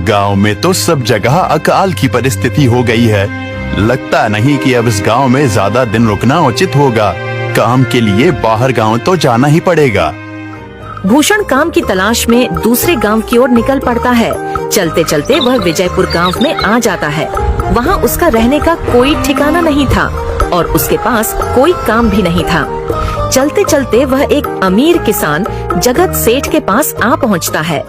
गांव में तो सब जगह अकाल की परिस्थिति हो गई है। लगता नहीं कि अब इस गांव में ज्यादा दिन रुकना उचित होगा। काम के लिए बाहर गांव तो जाना ही पड़ेगा। भूषण काम की तलाश में दूसरे गांव की ओर निकल पड़ता है। चलते चलते वह विजयपुर गांव में आ जाता है। वहां उसका रहने का कोई ठिकाना नहीं था और उसके पास कोई काम भी नहीं था। चलते चलते वह एक अमीर किसान जगत सेठ के पास आ पहुंचता है।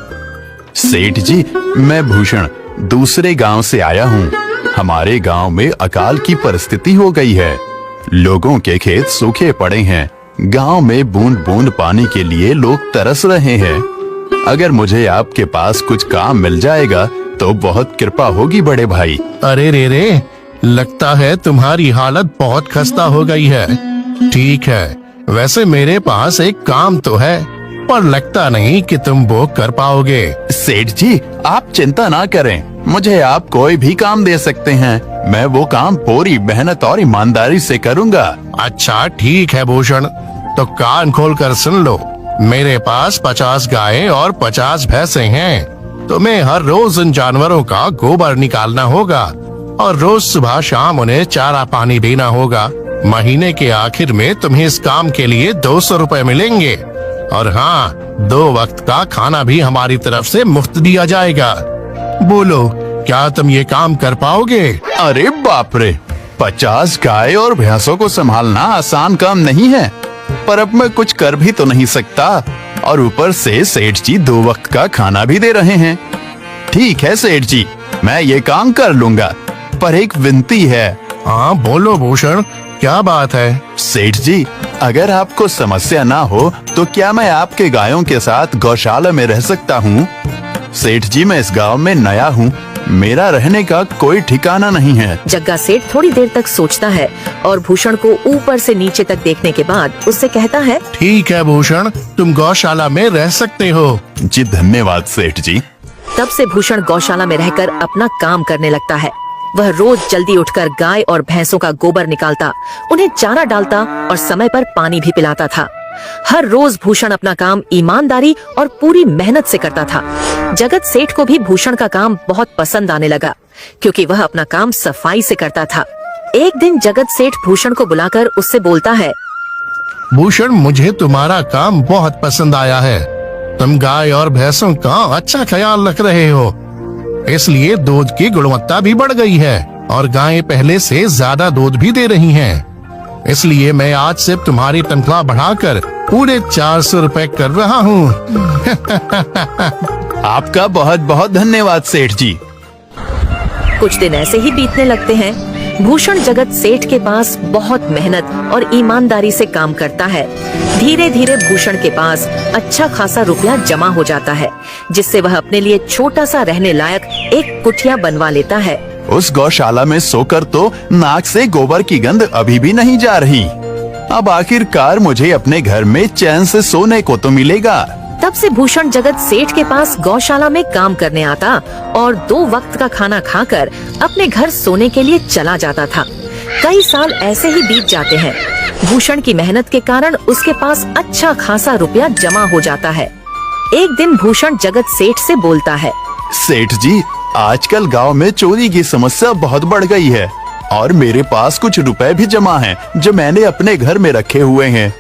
सेठ जी, मैं भूषण दूसरे गांव से आया हूँ। हमारे गांव में अकाल की परिस्थिति हो गई है। लोगों के खेत सूखे पड़े हैं। गांव में बूंद बूंद पानी के लिए लोग तरस रहे हैं। अगर मुझे आपके पास कुछ काम मिल जाएगा तो बहुत कृपा होगी बड़े भाई। अरे रे, लगता है तुम्हारी हालत बहुत खस्ता हो गई है। ठीक है, वैसे मेरे पास एक काम तो है, पर लगता नहीं कि तुम वो कर पाओगे। सेठ जी, आप चिंता ना करें, मुझे आप कोई भी काम दे सकते हैं। मैं वो काम पूरी मेहनत और ईमानदारी से करूंगा। अच्छा ठीक है भूषण, तो कान खोल कर सुन लो। मेरे पास 50 गायें और 50 भैंसें हैं। तुम्हें हर रोज इन जानवरों का गोबर निकालना होगा और रोज सुबह शाम उन्हें चारा पानी देना होगा। महीने के आखिर में तुम्हें इस काम के लिए 200 रुपए मिलेंगे और हाँ, 2 वक्त का खाना भी हमारी तरफ से मुफ्त दिया जाएगा। बोलो, क्या तुम ये काम कर पाओगे? अरे बाप रे, 50 गाय और भैंसों को संभालना आसान काम नहीं है, पर अब मैं कुछ कर भी तो नहीं सकता और ऊपर से सेठ जी 2 वक्त का खाना भी दे रहे हैं। ठीक है सेठ जी, मैं ये काम कर लूंगा, पर एक विनती है। हाँ बोलो भूषण, क्या बात है? सेठ जी, अगर आपको समस्या ना हो तो क्या मैं आपके गायों के साथ गौशाला में रह सकता हूँ? सेठ जी, मैं इस गांव में नया हूँ, मेरा रहने का कोई ठिकाना नहीं है। जग्गा सेठ थोड़ी देर तक सोचता है और भूषण को ऊपर से नीचे तक देखने के बाद उससे कहता है, ठीक है भूषण, तुम गौशाला में रह सकते हो। जी धन्यवाद सेठ जी। तब से भूषण गौशाला में रहकर अपना काम करने लगता है। वह रोज जल्दी उठकर गाय और भैंसों का गोबर निकालता, उन्हें चारा डालता और समय पर पानी भी पिलाता था। हर रोज भूषण अपना काम ईमानदारी और पूरी मेहनत से करता था। जगत सेठ को भी भूषण का काम बहुत पसंद आने लगा, क्योंकि वह अपना काम सफाई से करता था। एक दिन जगत सेठ भूषण को बुलाकर उससे बोलता है, भूषण, मुझे तुम्हारा काम बहुत पसंद आया है। तुम गाय और भैंसों का अच्छा ख्याल रख रहे हो, इसलिए दूध की गुणवत्ता भी बढ़ गई है और गायें पहले से ज्यादा दूध भी दे रही हैं। इसलिए मैं आज से तुम्हारी तनख्वाह बढ़ाकर पूरे 400 रुपए कर रहा हूँ। आपका बहुत बहुत धन्यवाद सेठ जी। कुछ दिन ऐसे ही बीतने लगते हैं। भूषण जगत सेठ के पास बहुत मेहनत और ईमानदारी से काम करता है। धीरे धीरे भूषण के पास अच्छा खासा रुपया जमा हो जाता है, जिससे वह अपने लिए छोटा सा रहने लायक एक कुटिया बनवा लेता है। उस गौशाला में सोकर तो नाक से गोबर की गंध अभी भी नहीं जा रही। अब आखिरकार मुझे अपने घर में चैन से सोने को तो मिलेगा। तब से भूषण जगत सेठ के पास गौशाला में काम करने आता और 2 वक्त का खाना खाकर अपने घर सोने के लिए चला जाता था। कई साल ऐसे ही बीत जाते हैं। भूषण की मेहनत के कारण उसके पास अच्छा खासा रुपया जमा हो जाता है। एक दिन भूषण जगत सेठ से बोलता है, सेठ जी, आजकल गांव में चोरी की समस्या बहुत बढ़ गई है और मेरे पास कुछ रुपए भी जमा हैं जो मैंने अपने घर में रखे हुए हैं,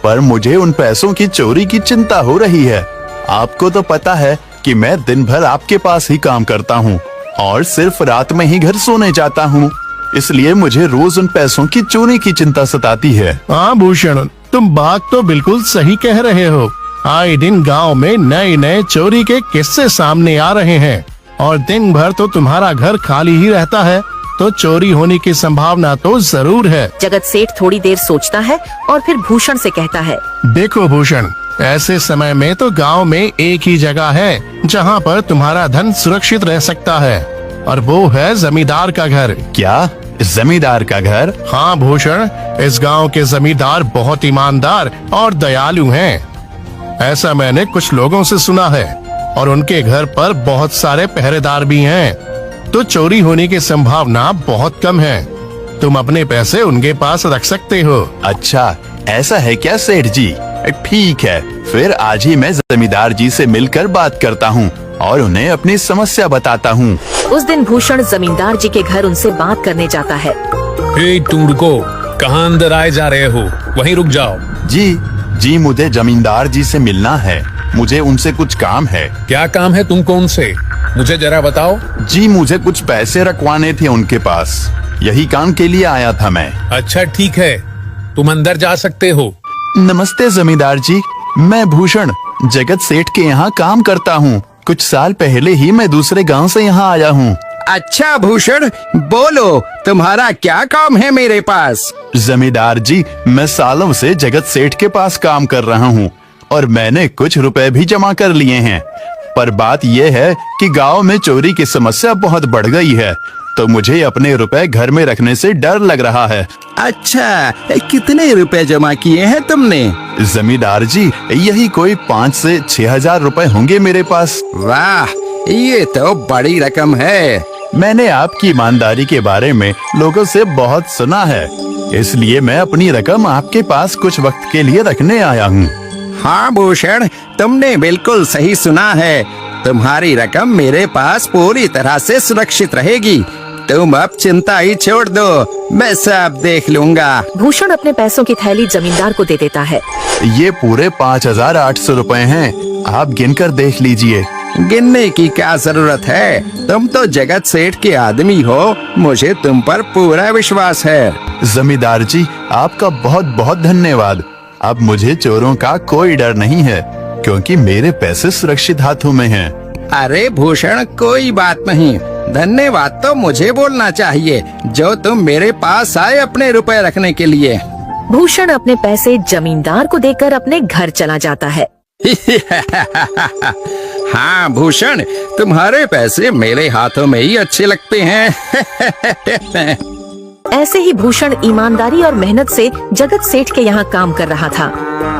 पर मुझे उन पैसों की चोरी की चिंता हो रही है। आपको तो पता है कि मैं दिन भर आपके पास ही काम करता हूँ और सिर्फ रात में ही घर सोने जाता हूँ, इसलिए मुझे रोज उन पैसों की चोरी की चिंता सताती है। हाँ भूषण, तुम बात तो बिल्कुल सही कह रहे हो। आए दिन गांव में नए नए चोरी के किस्से सामने आ रहे हैं और दिन भर तो तुम्हारा घर खाली ही रहता है, तो चोरी होने की संभावना तो जरूर है। जगत सेठ थोड़ी देर सोचता है और फिर भूषण से कहता है, देखो भूषण, ऐसे समय में तो गांव में एक ही जगह है जहां पर तुम्हारा धन सुरक्षित रह सकता है, और वो है जमींदार का घर। क्या जमींदार का घर? हाँ भूषण, इस गांव के जमींदार बहुत ईमानदार और दयालु हैं। ऐसा मैंने कुछ लोगों से सुना है और उनके घर पर बहुत सारे पहरेदार भी हैं, तो चोरी होने की संभावना बहुत कम है। तुम अपने पैसे उनके पास रख सकते हो। अच्छा, ऐसा है क्या सेठ जी? ठीक है, फिर आज ही मैं जमींदार जी से मिलकर बात करता हूँ और उन्हें अपनी समस्या बताता हूँ। उस दिन भूषण जमींदार जी के घर उनसे बात करने जाता है। हे तुम रुको, कहाँ अंदर आए जा रहे हो? वहीं रुक जाओ। जी, मुझे जमींदार जी से मिलना है। मुझे उनसे कुछ काम है। क्या काम है तुमको उनसे? मुझे जरा बताओ। जी, मुझे कुछ पैसे रखवाने थे उनके पास। यही काम के लिए आया था मैं। अच्छा ठीक है, तुम अंदर जा सकते हो। नमस्ते जमींदार जी, मैं भूषण जगत सेठ के यहाँ काम करता हूँ। कुछ साल पहले ही मैं दूसरे गांव से यहाँ आया हूँ। अच्छा भूषण, बोलो तुम्हारा क्या काम है मेरे पास? जमींदार जी, मैं सालों से जगत सेठ के पास काम कर रहा हूँ और मैंने कुछ रुपए भी जमा कर लिए हैं। पर बात यह है कि गांव में चोरी की समस्या बहुत बढ़ गई है, तो मुझे अपने रुपए घर में रखने से डर लग रहा है। अच्छा, कितने रुपए जमा किए हैं तुमने? जमींदार जी, यही कोई 5 से 6 हजार रुपए होंगे मेरे पास। वाह, ये तो बड़ी रकम है। मैंने आपकी ईमानदारी के बारे में लोगों से बहुत सुना है, इसलिए मैं अपनी रकम आपके पास कुछ वक्त के लिए रखने आया हूँ। हाँ भूषण, तुमने बिल्कुल सही सुना है। तुम्हारी रकम मेरे पास पूरी तरह से सुरक्षित रहेगी। तुम अब चिंता ही छोड़ दो, मैं सब देख लूंगा। भूषण अपने पैसों की थैली जमींदार को दे देता है। ये पूरे 5,800 रुपए हैं, आप गिनकर देख लीजिए। गिनने की क्या जरूरत है? तुम तो जगत सेठ के आदमी हो, मुझे तुम पर पूरा विश्वास है। जमींदार जी, आपका बहुत बहुत धन्यवाद। अब मुझे चोरों का कोई डर नहीं है, क्योंकि मेरे पैसे सुरक्षित हाथों में हैं। अरे भूषण, कोई बात नहीं। धन्यवाद तो मुझे बोलना चाहिए, जो तुम मेरे पास आए अपने रुपए रखने के लिए। भूषण अपने पैसे जमींदार को देकर अपने घर चला जाता है। हाँ भूषण, तुम्हारे पैसे मेरे हाथों में ही अच्छे लगते हैं। ऐसे ही भूषण ईमानदारी और मेहनत से जगत सेठ के यहाँ काम कर रहा था।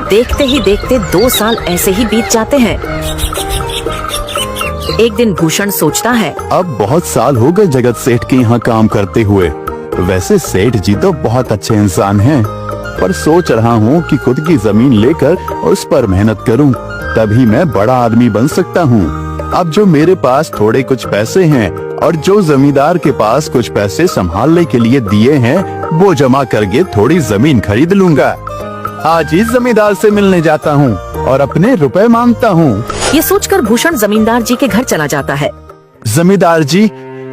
देखते ही देखते 2 साल ऐसे ही बीत जाते हैं। एक दिन भूषण सोचता है, अब बहुत साल हो गए जगत सेठ के यहाँ काम करते हुए। वैसे सेठ जी तो बहुत अच्छे इंसान हैं, पर सोच रहा हूँ कि खुद की जमीन लेकर उस पर मेहनत करूँ, तभी मैं बड़ा आदमी बन सकता हूँ। अब जो मेरे पास थोड़े कुछ पैसे हैं और जो जमींदार के पास कुछ पैसे संभालने के लिए दिए हैं, वो जमा करके थोड़ी जमीन खरीद लूंगा। आज ही जमींदार से मिलने जाता हूँ और अपने रुपए मांगता हूँ। ये सोचकर भूषण जमींदार जी के घर चला जाता है। जमींदार जी,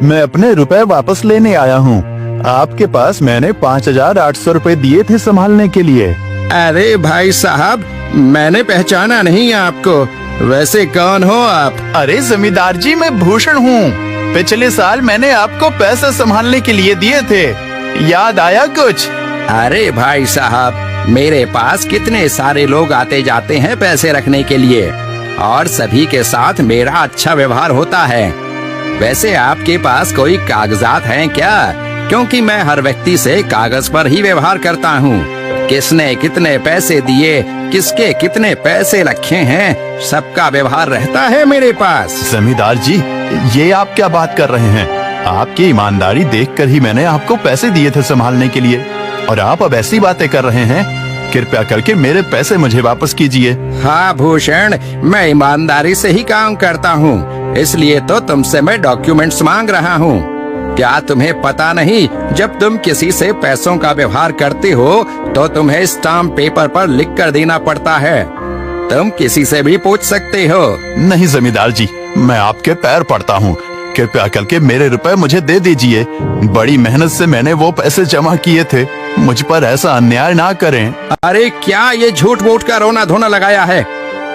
मैं अपने रुपए वापस लेने आया हूँ। आपके पास मैंने 5,800 रुपए दिए थे संभालने के लिए। अरे भाई साहब, मैंने पहचाना नहीं आपको। वैसे कौन हो आप? अरे जमींदार जी, मैं भूषण हूँ। पिछले साल मैंने आपको पैसे संभालने के लिए दिए थे, याद आया कुछ? अरे भाई साहब, मेरे पास कितने सारे लोग आते जाते हैं पैसे रखने के लिए, और सभी के साथ मेरा अच्छा व्यवहार होता है। वैसे आपके पास कोई कागजात हैं क्या? क्योंकि मैं हर व्यक्ति से कागज पर ही व्यवहार करता हूँ। किसने कितने पैसे दिए, किसके कितने पैसे रखे हैं, सबका व्यवहार रहता है मेरे पास। जमींदार जी, ये आप क्या बात कर रहे हैं? आपकी ईमानदारी देखकर ही मैंने आपको पैसे दिए थे संभालने के लिए, और आप अब ऐसी बातें कर रहे हैं। कृपया करके मेरे पैसे मुझे वापस कीजिए। हाँ भूषण, मैं ईमानदारी से ही काम करता हूँ, इसलिए तो तुमसे मैं डॉक्यूमेंट्स मांग रहा हूँ। क्या तुम्हें पता नहीं, जब तुम किसी से पैसों का व्यवहार करते हो तो तुम्हें स्टाम्प पेपर पर लिख कर देना पड़ता है। तुम किसी से भी पूछ सकते हो। नहीं जमींदार जी, मैं आपके पैर पड़ता हूँ, कृपया करके मेरे रुपए मुझे दे दीजिए। बड़ी मेहनत से मैंने वो पैसे जमा किए थे, मुझ पर ऐसा अन्याय ना करें। अरे क्या ये झूठ मूठ का रोना धोना लगाया है?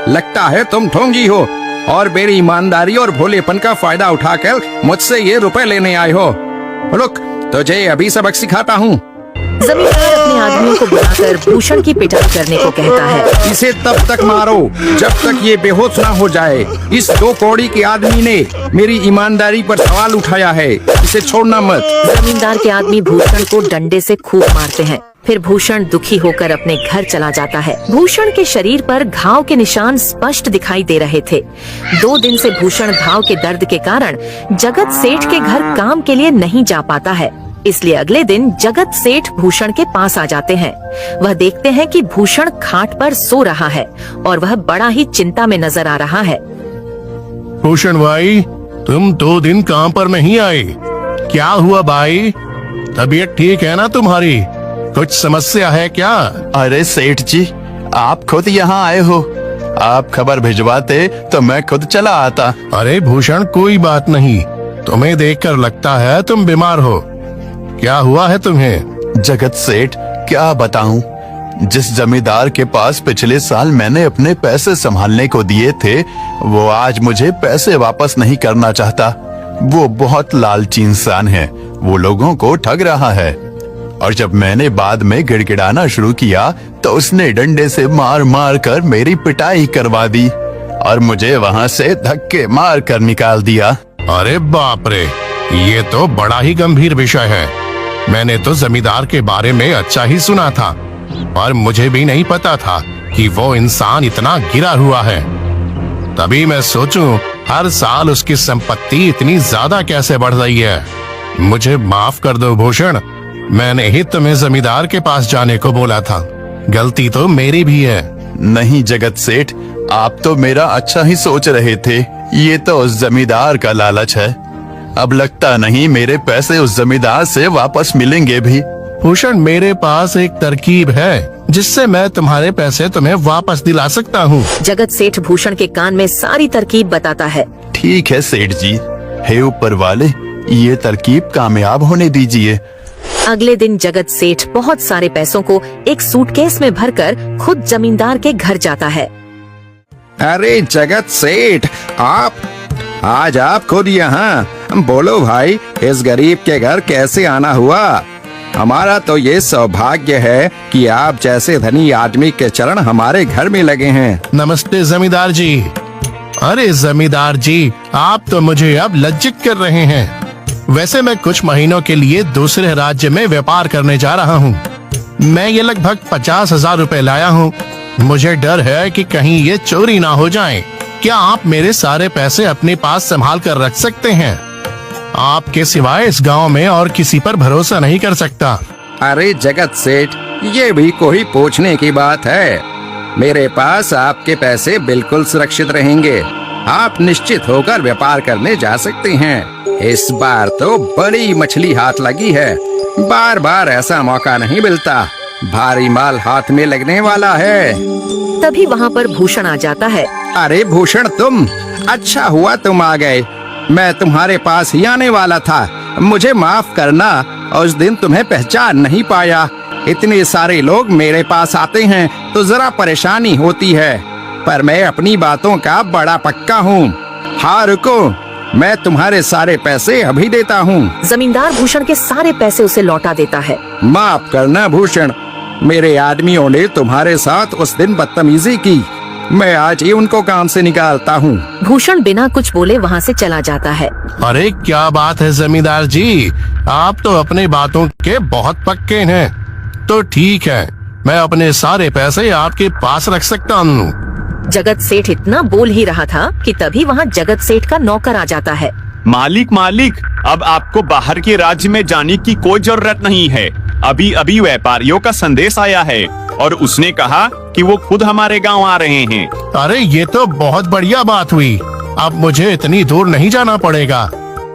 लगता है तुम ढोंगी हो और मेरी ईमानदारी और भोलेपन का फायदा उठाकर मुझसे ये रुपए लेने आए हो। रुक, तुझे अभी सबक सिखाता हूँ। जमींदार अपने आदमियों को बुलाकर भूषण की पिटाई करने को कहता है। इसे तब तक मारो जब तक ये बेहोश ना हो जाए। इस 2 कौड़ी के आदमी ने मेरी ईमानदारी पर सवाल उठाया है, इसे छोड़ना मत। जमींदार के आदमी भूषण को डंडे से खूब मारते हैं। फिर भूषण दुखी होकर अपने घर चला जाता है। भूषण के शरीर पर घाव के निशान स्पष्ट दिखाई दे रहे थे। 2 दिन से भूषण घाव के दर्द के कारण जगत सेठ के घर काम के लिए नहीं जा पाता है, इसलिए अगले दिन जगत सेठ भूषण के पास आ जाते हैं। वह देखते हैं कि भूषण खाट पर सो रहा है और वह बड़ा ही चिंता में नजर आ रहा है। भूषण भाई, तुम 2 दिन काम पर नहीं आए, क्या हुआ भाई? तबीयत ठीक है ना तुम्हारी? कुछ समस्या है क्या? अरे सेठ जी, आप खुद यहाँ आए हो। आप खबर भिजवाते तो मैं खुद चला आता। अरे भूषण, कोई बात नहीं, तुम्हें देखकर लगता है तुम बीमार हो। क्या हुआ है तुम्हें? जगत सेठ, क्या बताऊं, जिस जमींदार के पास पिछले साल मैंने अपने पैसे संभालने को दिए थे, वो आज मुझे पैसे वापस नहीं करना चाहता। वो बहुत लालची इंसान है, वो लोगों को ठग रहा है। और जब मैंने बाद में गिड़गिड़ाना शुरू किया तो उसने डंडे से मार मार कर मेरी पिटाई करवा दी और मुझे वहाँ से धक्के मार कर निकाल दिया। अरे बाप रे, ये तो बड़ा ही गंभीर विषय है। मैंने तो जमींदार के बारे में अच्छा ही सुना था, पर मुझे भी नहीं पता था कि वो इंसान इतना गिरा हुआ है। तभी मैं सोचूं, हर साल उसकी संपत्ति इतनी ज्यादा कैसे बढ़ रही है। मुझे माफ कर दो भूषण, मैंने ही तुम्हें जमींदार के पास जाने को बोला था। गलती तो मेरी भी है। नहीं जगत सेठ, आप तो मेरा अच्छा ही सोच रहे थे। ये तो उस जमींदार का लालच है। अब लगता नहीं मेरे पैसे उस जमींदार से वापस मिलेंगे भी। भूषण, मेरे पास एक तरकीब है जिससे मैं तुम्हारे पैसे तुम्हें वापस दिला सकता हूँ। जगत सेठ भूषण के कान में सारी तरकीब बताता है। ठीक है सेठ जी, हे ऊपर वाले, ये तरकीब कामयाब होने दीजिए। अगले दिन जगत सेठ बहुत सारे पैसों को एक सूटकेस में भरकर खुद जमींदार के घर जाता है। अरे जगत सेठ, आज आप खुद यहाँ? बोलो भाई, इस गरीब के घर कैसे आना हुआ? हमारा तो ये सौभाग्य है कि आप जैसे धनी आदमी के चरण हमारे घर में लगे हैं। नमस्ते जमींदार जी। अरे जमींदार जी, आप तो मुझे अब लज्जित कर रहे हैं। वैसे मैं कुछ महीनों के लिए दूसरे राज्य में व्यापार करने जा रहा हूँ। मैं ये लगभग 50,000 रुपए लाया हूँ। मुझे डर है कि कहीं ये चोरी ना हो जाए। क्या आप मेरे सारे पैसे अपने पास संभाल कर रख सकते हैं? आपके सिवाय इस गांव में और किसी पर भरोसा नहीं कर सकता। अरे जगत सेठ, ये भी कोई पूछने की बात है? मेरे पास आपके पैसे बिल्कुल सुरक्षित रहेंगे। आप निश्चित होकर व्यापार करने जा सकते हैं। इस बार तो बड़ी मछली हाथ लगी है। बार बार ऐसा मौका नहीं मिलता। भारी माल हाथ में लगने वाला है। तभी वहाँ पर भूषण आ जाता है। अरे भूषण, तुम? अच्छा हुआ तुम आ गए। मैं तुम्हारे पास ही आने वाला था। मुझे माफ करना, उस दिन तुम्हें पहचान नहीं पाया। इतने सारे लोग मेरे पास आते हैं तो जरा परेशानी होती है, पर मैं अपनी बातों का बड़ा पक्का हूँ। हाँ रुको, मैं तुम्हारे सारे पैसे अभी देता हूँ। जमींदार भूषण के सारे पैसे उसे लौटा देता है। माफ करना भूषण, मेरे आदमियों ने तुम्हारे साथ उस दिन बदतमीजी की। मैं आज ही उनको काम से निकालता हूँ। भूषण बिना कुछ बोले वहाँ से चला जाता है। अरे क्या बात है जमींदार जी, आप तो अपने बातों के बहुत पक्के हैं। तो ठीक है, मैं अपने सारे पैसे आपके पास रख सकता हूँ। जगत सेठ इतना बोल ही रहा था कि तभी वहाँ जगत सेठ का नौकर आ जाता है। मालिक, अब आपको बाहर के राज्य में जाने की कोई जरूरत नहीं है। अभी अभी व्यापारियों का संदेश आया है और उसने कहा कि वो खुद हमारे गांव आ रहे हैं। अरे ये तो बहुत बढ़िया बात हुई। अब मुझे इतनी दूर नहीं जाना पड़ेगा।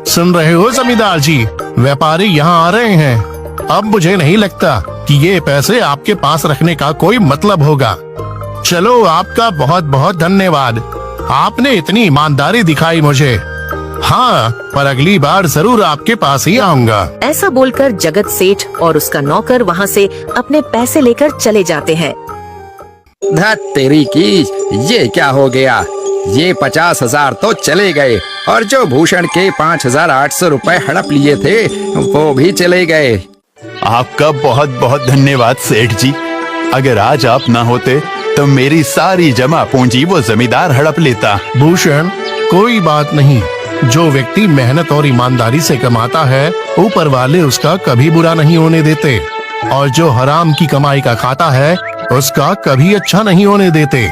सुन रहे हो जमींदार जी, व्यापारी यहाँ आ रहे हैं। अब मुझे नहीं लगता कि ये पैसे आपके पास रखने का कोई मतलब होगा। चलो, आपका बहुत बहुत धन्यवाद। आपने इतनी ईमानदारी दिखाई मुझे। हाँ, पर अगली बार जरूर आपके पास ही आऊंगा। ऐसा बोलकर जगत सेठ और उसका नौकर वहाँ से अपने पैसे लेकर चले जाते हैं। धत तेरी की, ये क्या हो गया? ये 50,000 तो चले गए और जो भूषण के 5,800 रुपए हड़प लिए थे वो भी चले गए। आपका बहुत बहुत धन्यवाद सेठ जी। अगर आज आप ना होते तो मेरी सारी जमा पूंजी वो जमींदार हड़प लेता। भूषण, कोई बात नहीं। जो व्यक्ति मेहनत और ईमानदारी से कमाता है, ऊपर वाले उसका कभी बुरा नहीं होने देते, और जो हराम की कमाई का खाता है उसका कभी अच्छा नहीं होने देते।